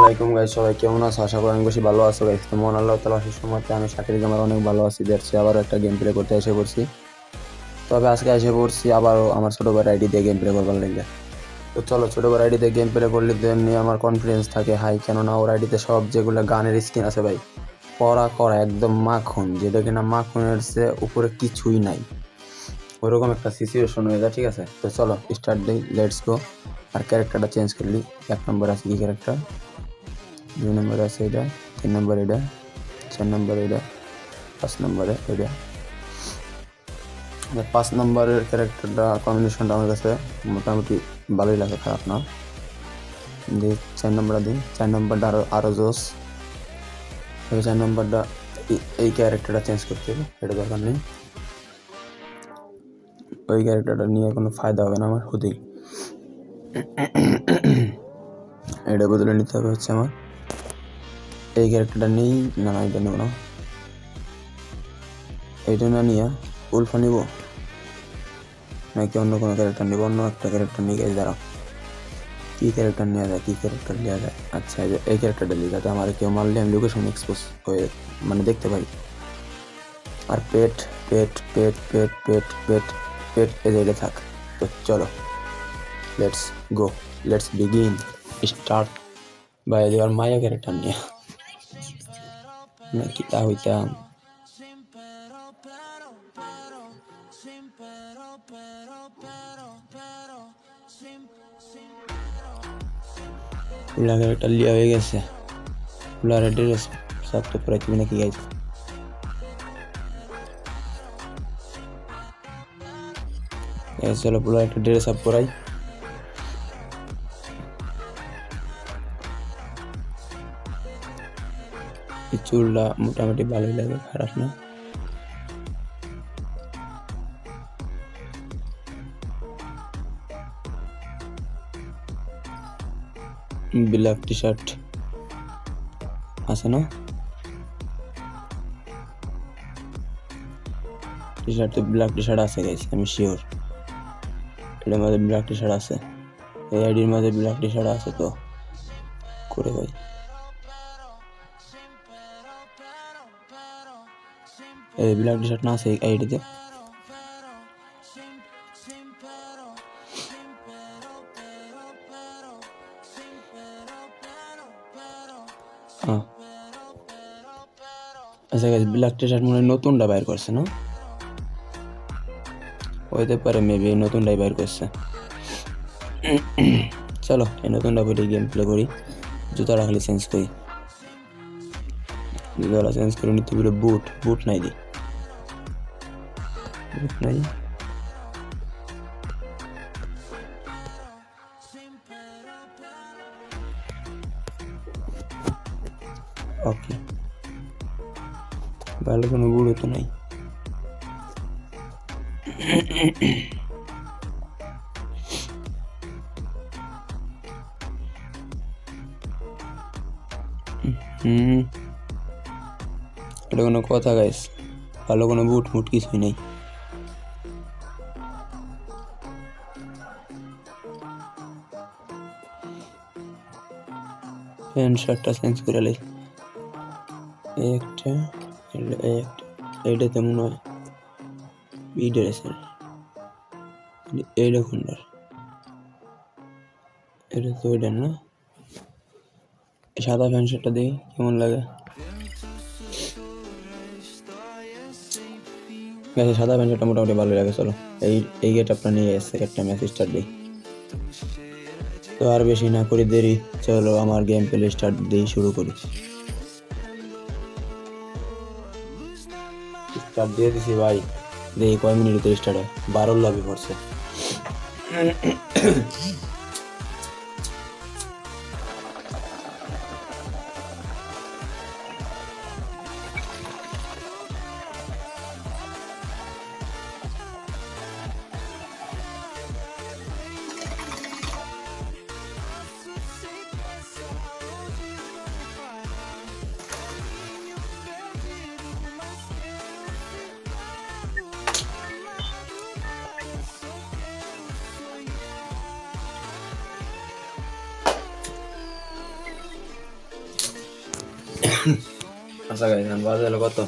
আলাইকুম গাইস, সবাই কেমন আছো? আশা করি অনেক বেশি ভালো আছো গাইস। তো মন আল্লাহ তাআলা সুসমতে আমি শাকির গেমার অনেক ভালো আছি। দেখছি আবার একটা গেম প্লে করতে এসে পড়ছি। তবে আজকে এসে পড়ছি আবারও আমার ছোট ভাইয়ের আইডি দিয়ে গেম প্লে করবার লাগে। তো চলো, ছোট ভাইয়ের আইডি দিয়ে গেম প্লে করলে তেমনি আমার কনফিডেন্স থাকে হাই, কেননা ওর আইডিতে সব যেগুলো গানের স্কিন আছে ভাই, করা করা একদম মাখন, যেটা কিনা মাখনের চেয়ে উপরে কিছুই নাই, ওরকম একটা সিচুয়েশন হয়ে যায়। ঠিক আছে, তো চলো স্টার্ট দিই, লেটস গো। আর ক্যারেক্টারটা চেঞ্জ করলি, 1 নম্বর আছে কি ক্যারেক্টার, 2 নম্বরে আছে এটা, 3 নম্বর এটা, 4 নম্বর এটা, 5 নম্বরে এটা। 5 নম্বরের ক্যারেক্টারটা কম্বিনেশনটা আমার কাছে মোটামুটি ভালোই লাগে, খারাপ না। দিই 4 নম্বরটা, দিই 4 নম্বরটা আরও জোস। তবে 4 নম্বরটা এই ক্যারেক্টারটা চেঞ্জ করতে হবে, এটা দরকার নেই। ওই ক্যারেক্টারটা নিয়ে কোনো ফায়দা হবে না আমার, খুবই এটা বদলে নিতে হবে হচ্ছে আমার। এই ক্যারেক্টারটা নেই, না না এটা নেব না, এইটা না নিয়ে উলফা নিব নাকি অন্য কোনো ক্যারেক্টার নিব? অন্য একটা ক্যারেক্টার নিয়ে গেছে, দাঁড়াও কী ক্যারেক্টার নেওয়া যায়, কী ক্যারেক্টার নেওয়া যায়। আচ্ছা, এই ক্যারেক্টারটা নিই, যাতে আমার কেউ মারলে আমি লোকেশন এক্সপোজ হয়ে মানে দেখতে পারি। আর পেট পেট পেট পেট পেট পেট পেট এদের থাক। তো চলো let's go, let's begin, start. বা এবার মায়া ক্যারেক্টার নিয়ে নাকি তা হইতাম। ফুলা ক্যারেক্টার লিয়া হয়ে গেছে, ফুলার ড্রেস সব তো পরে তুমি নাকি গাইছো। চলো ফুলার একটা ড্রেস আপ করাই। এই চুলটা মোটামুটি ভালোই লাগে, খারাপ না। ব্ল্যাক টি শার্ট আছে না? টি শার্টে ব্ল্যাক টি শার্ট আছে গাইস, আমি শিওর এটার মধ্যে ব্ল্যাক টি শার্ট আছে, এই আইডির মধ্যে ব্ল্যাক টি শার্ট আছে। তো করে ভাই এই ব্ল্যাক টি শার্ট না আছে এই আইডিতে? আচ্ছা গাইস, ব্ল্যাক টি শার্ট মনে হয় নতুনটা বাইর করছে না? হইতে পারে, মেবি নতুনটাই বাইর করছে। চলো এই নতুনটা বলে গেম প্লে করি। জুতাটা খালি চেঞ্জ করি, জুতাটা চেঞ্জ করে নিতে বলে বুট, বুট নাই দি, বুট নাই। ওকে, ভালো কোনো বুড়ো তো নাই। এটা কোনো কথা গাইস, ভালো কোনো বুট মুট কিছুই নেই। প্যান্ট শার্টটা চেঞ্জ করে লাই, একটা এইটাতে মনে হয় এই ড্রেসের, এইটা কোনটার? এটা তো ওইটার না। সাদা প্যান্ট শার্টটা দেখি কেমন লাগে। সাদা প্যান্ট শার্টটা মোটামুটি ভালো লাগে। চলো এই গেট আপটা নিয়ে এসে একটা ম্যাচ স্টার্ট দিই। তো আর বেশি না করি দেরি, চলো আমার গেম প্লে স্টার্ট দিয়ে শুরু করি। স্টার্ট দিয়ে দিছি ভাই, দেখি কয় মিনিটে স্টার্ট হয়। 12 লবি পড়ছে। আচ্ছা গাইস, এখন বাজে হলো কত,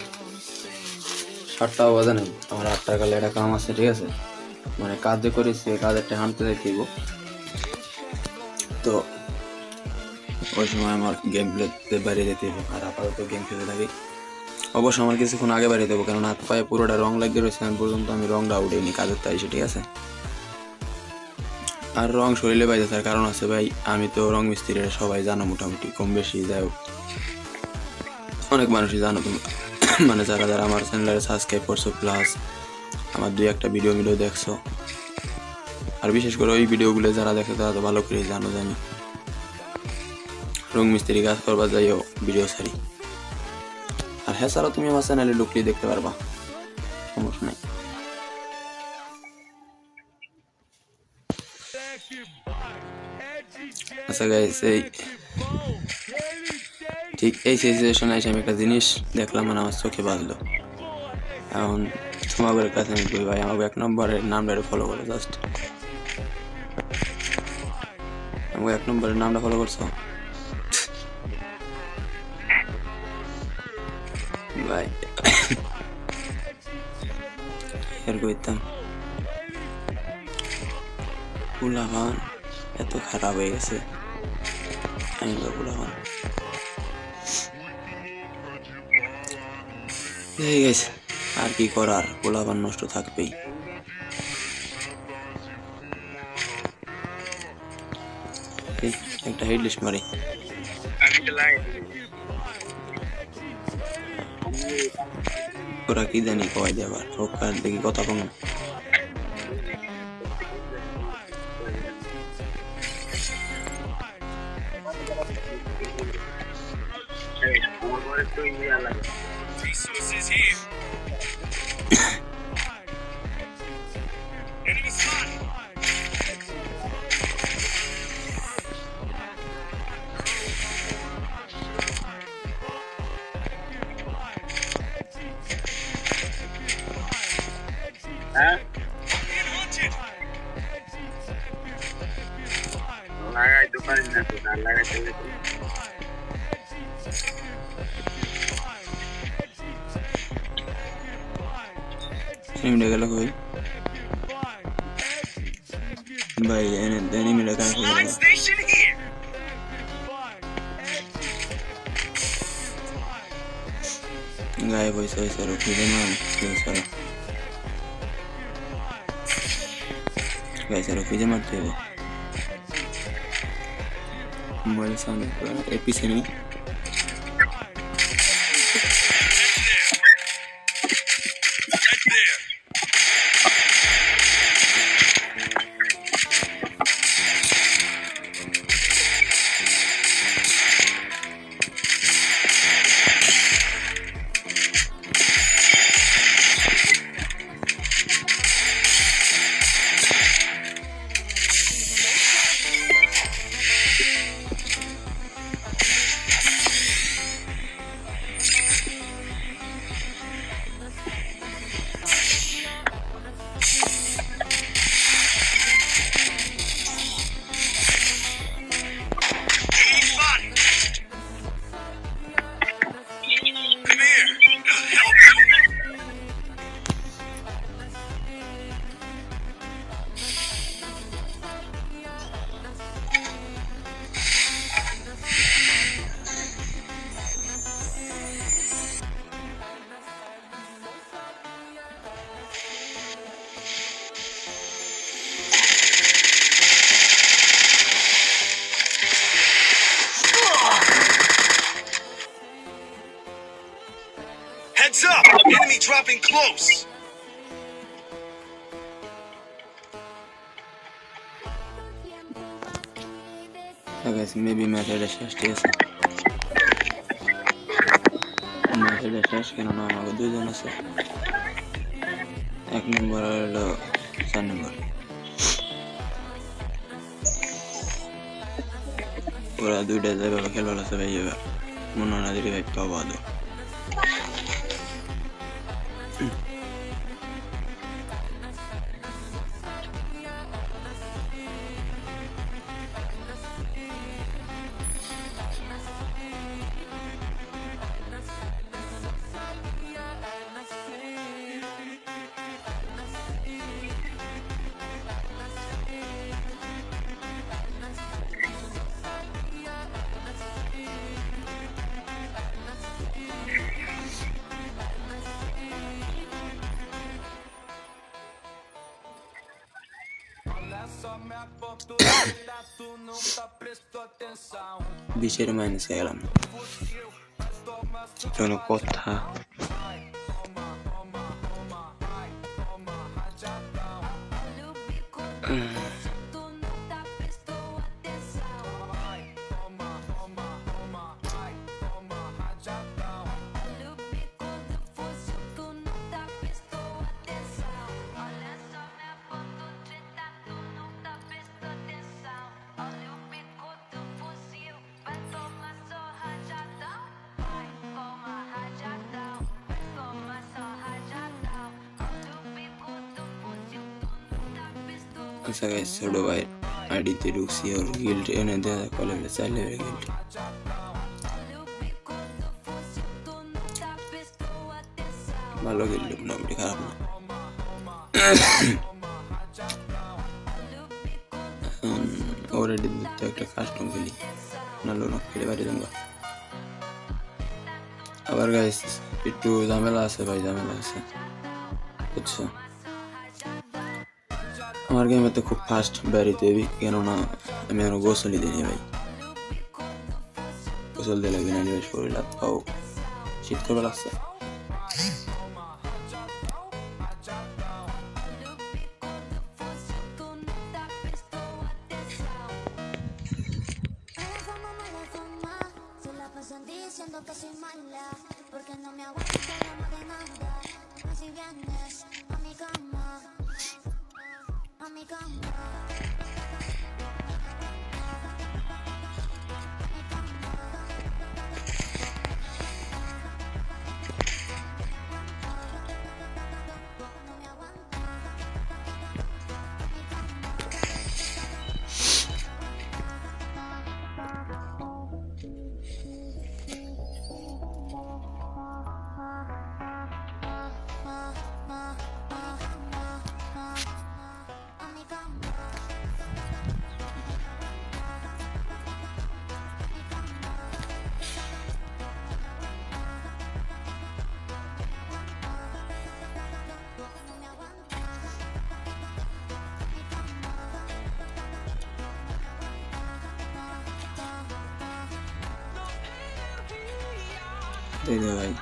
7টাও বাজে নাই, আমার 8টার কালে একটা কাম আছে, ঠিক আছে? মানে কাজ যে করেছি কাজেরটা হাঁটতে যাইতেইব, তো ওই সময় আমার গেম প্লেতে বাইরে যেতে হবে। আর আপাতত গেম খেলে থাকি, অবশ্য আমার কিছুক্ষণ আগে বাইরে দেবো, কারণ হাত পায়ে পুরোটা রং লাগিয়ে রয়েছে, এখন পর্যন্ত আমি রংটা উঠেনি কাজের তাই, ঠিক আছে? আর রং শরীরে বাইরে তার কারণ আছে ভাই, আমি তো রং মিস্ত্রিরা সবাই জানো মোটামুটি কম বেশি, যাই হোক অনেক মানুষই জানো তুমি, মানে যারা যারা আমার চ্যানেলে সাবস্ক্রাইব করছো, প্লাস আমার 2-1টা ভিডিও দেখছো, আর বিশেষ করে ওই ভিডিওগুলো যারা দেখে তারা তো ভালো করে জানো যে আমি রং মিস্ত্রি কাজ করবা যাইও ভিডিও ছাড়ি। আর হ্যাঁ ছাড়াও তুমি আমার চ্যানেলে ঢুকলেই দেখতে পারবা, সমস্যা নাই। আচ্ছা গাইস, ঠিক এই সিচুয়েশনে এসে আমি একটা জিনিস দেখলাম, মানে আমার চোখে বাজলো। এখন তোমাদের কাছে আমি কই ভাই, আমাকে 1 নম্বরের নামটা ফলো করো, জাস্ট আমাকে 1 নম্বরের নামটা ফলো করছো ভাই? এর কইতাম পোলাপান এত খারাপ হয়ে গেছে, আমি পোলাপান হয়ে গেছে, আর কি করার, পোলাপান নষ্ট থাকবেই। একটা হেড লিস্ট মারি, ওরা কি জানি কয় দেবার ওখান দেখি কথা কম। লাগাই তো পারি না, তো না লাগাইতে গেল কই ভাই, এনিমিটা কাজ করে গায়ে পয়সা হয়েছে, আর খুঁজে মান ছাড়ো গায়ে ছাড়ো, খুঁজে মারতে হবে। মোবাইল সামনে এর পিছে নেই, Heads up! Enemy dropping close! Maybe ম্যাচের শেষ, ঠিক আছে? ম্যাচের শেষ, কেননা আমাকে 2 জন আছে, 1 নম্বর হলো 4 নম্বর, ওরা 2টা যেভাবে খেলোয়াড় আছে ভাই, এবার মনে হয় না যে ভাই পাবো আদৌ। 20-এর মাইনাসে গেলাম কোনো কথা আচ্ছা গাইস ছোট ভাই আইডিতে ঢুকছি ওর গিল্ড এনে দেওয়া কলেজে চাইলে গিল্ড ভালো গিল্ড মোটামুটি খারাপ না ওর আইডিতে তো একটা কাস্টম খেলি নালো না খেলে বাড়ি যাবো আবার গাইস একটু ঝামেলা আছে ভাই ঝামেলা আছে বুঝছো আমার গেমে তো খুব ফাস্ট বাড়িতে কেননা আমি আরো গোসলই দিইনি ভাই গোসল দিলে বিনা নিবেশ করিলাম তাও শীত করবে লাগছে Diciendo que soy mala, porque no me aguanto la demanda. Si vienes a mi cama, a mi cama. No me aguanto. ভাই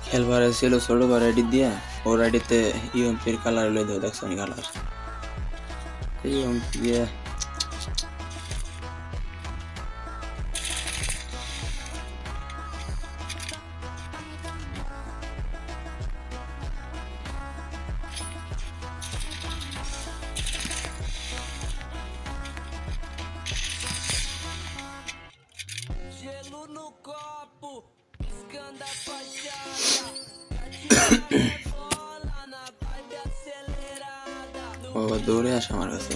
খেলবার ছিল ছোট বার আইডি দিয়া ওর আইডিতে ইউএমপির কালার লই দাও দেখছো নি কালার ইউএমপি দিয়ে ও দৌড়ে আসে আমার কাছে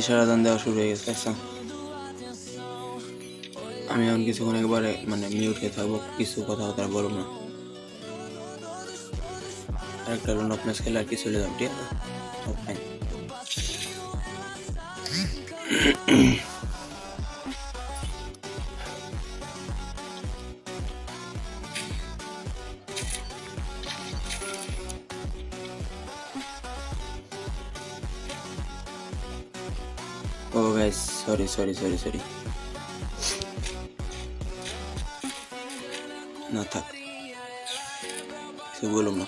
ইশারা দান দেওয়া শুরু হয়ে গেছে দেখছো আমি এখন কিছুক্ষণ একবারে মানে মিউট হয়ে থাকবো, কিছু কথাবার্তা বলবো না। আরেকটা হলো নক ম্যাচ খেলে আর কি চলে যাবো, ঠিক আছে? সব fine. Oh guys, sorry sorry sorry sorry, না থাক, কিছু বলুন না।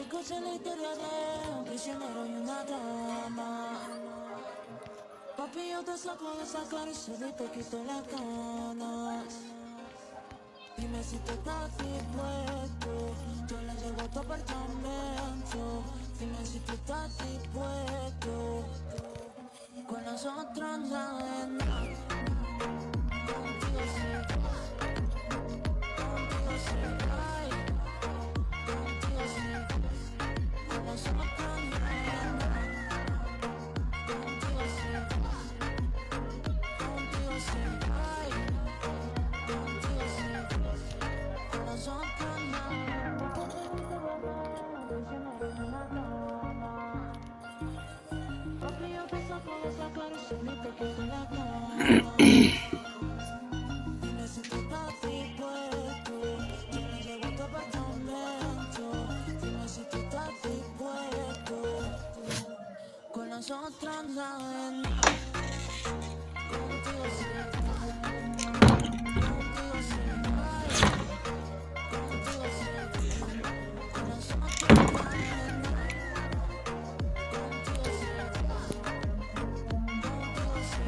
Escucha la historia de un prisionero y una dama. Papi, yo te saco de esa cárcel y te quito las ganas. Dime si tú estás dispuesto, yo le llevo a tu apartamento. Dime si tú estás dispuesto, con nosotros nada de nada. Contigo sí, contigo sí, ay. Contigo sí, con nosotros nada de nada. Contigo sí, ay. Contigo sí, con nosotros nada. otras saben. Contigo sí, contigo sí, ay, contigo sí. Con las otras saben. Contigo sí, contigo sí,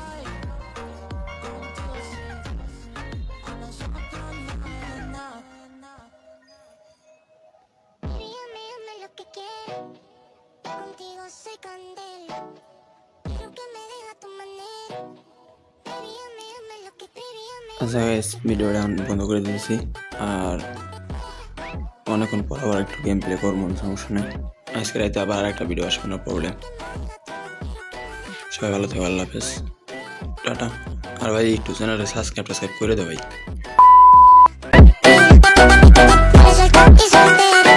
ay, contigo sí. Con las otras saben. Dígame, dame lo que quiero. Contigo soy candela. Quiero que me dejes a tu manera. Baby, dame lo que baby, আচ্ছা guys, ভিডিওটা এখন বন্ধ করে দিয়েছি। আর অনেকক্ষণ পর আবার একটু গেম প্লে করবো, সমস্যা নেই। আজকে রাতে আবার একটা ভিডিও আসবে, না প্রবলেম। সবাই ভালো থেকো, আল্লাহ হাফেজ, টাটা। আর ভাই একটু চ্যানেলটা সাবস্ক্রাইব করে দাও ভাই। Es el coqui soltero.